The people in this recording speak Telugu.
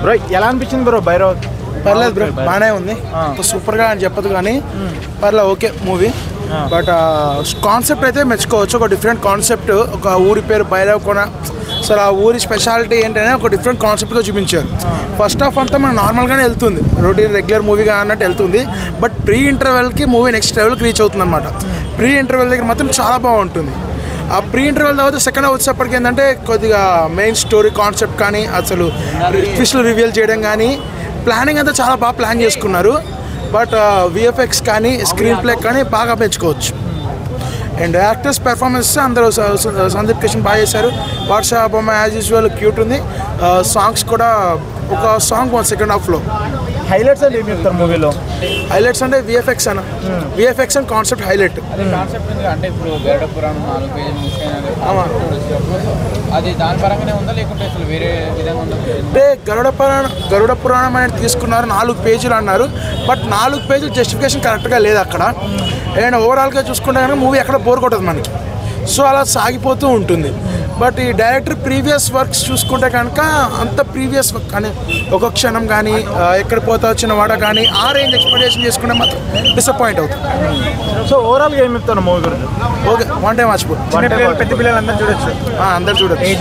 బ్రో ఎలా అనిపించింది బ్రో భైరవ్? పర్లేదు బ్రో, బాగానే ఉంది. సూపర్గా అని చెప్పదు కానీ పర్లేదు, ఓకే మూవీ. బట్ కాన్సెప్ట్ అయితే మెచ్చుకోవచ్చు. ఒక డిఫరెంట్ కాన్సెప్ట్, ఒక ఊరి పేరు భైరవ్ కొన. అసలు ఆ ఊరి స్పెషాలిటీ ఏంటనే ఒక డిఫరెంట్ కాన్సెప్ట్గా చూపించారు. ఫస్ట్ హాఫ్ అంతా మనం నార్మల్గానే వెళ్తుంది, రొటీన్ రెగ్యులర్ మూవీగా అన్నట్టు వెళ్తుంది. బట్ ప్రీ ఇంటర్వెల్కి మూవీ నెక్స్ట్ లెవెల్కి రీచ్ అవుతుంది అనమాట. ప్రీ ఇంటర్వెల్ దగ్గర మాత్రం చాలా బాగుంటుంది. ఆ ప్రీ ఇంటర్వెల్ తర్వాత సెకండ్ హాఫ్ వచ్చేప్పటికి ఏంటంటే కొద్దిగా మెయిన్ స్టోరీ కాన్సెప్ట్ కానీ అసలు ట్విస్ట్లు రివీల్ చేయడం కానీ ప్లానింగ్ అంతా చాలా బాగా ప్లాన్ చేసుకున్నారు. బట్ విఎఫ్ఎక్స్ కానీ స్క్రీన్ ప్లే కానీ బాగా పెంచుకోవచ్చు. అండ్ యాక్టర్స్ పెర్ఫార్మెన్స్ అందరూ సందీప్ కిషన్ బాగా చేశారు. వర్ష బొమ్మ యాజ్ యూజువల్ క్యూట్ ఉంది. సాంగ్స్ కూడా ఒక సాంగ్ సెకండ్ హాఫ్లో. హైలైట్స్ అంటే ఏమి చెప్తారు మూవీలో? హైలైట్స్ అంటే విఎఫ్ఎక్స్ అన్న, విఎఫ్ఎక్స్ అండ్ కాన్సెప్ట్ హైలైట్. అంటే ఇప్పుడు గరుడ పురాణం 4 పేజీలు అది దాని పరంగానే ఉందా లేకుంటే అసలు వేరే విధంగా ఉందా? అంటే గరుడ పురాణం అనేది తీసుకున్నారు, 4 పేజీలు అన్నారు. బట్ 4 పేజీలు జస్టిఫికేషన్ కరెక్ట్గా లేదు అక్కడ. అండ్ ఓవరాల్గా చూసుకుంటే కనుక మూవీ ఎక్కడ బోర్ కొట్టదు మనకి. సో అలా సాగిపోతూ ఉంటుంది. బట్ ఈ డైరెక్టర్ ప్రీవియస్ వర్క్స్ చూసుకుంటే కనుక అంత ప్రీవియస్ వర్క్ కానీ ఒక క్షణం కానీ ఎక్కడ పోతా వచ్చిన వాడ కానీ ఆ రేంజ్ ఎక్స్పెక్టేషన్ చేసుకుంటే మాత్రం డిసప్పాయింట్ అవుతుంది. సో ఓవరాల్గా ఏమి చెప్తాను మూవీ గురించి? Okay, one time watch. పెద్ద పిల్లలు అందరూ చూడొచ్చు. అందరు చూడొచ్చు.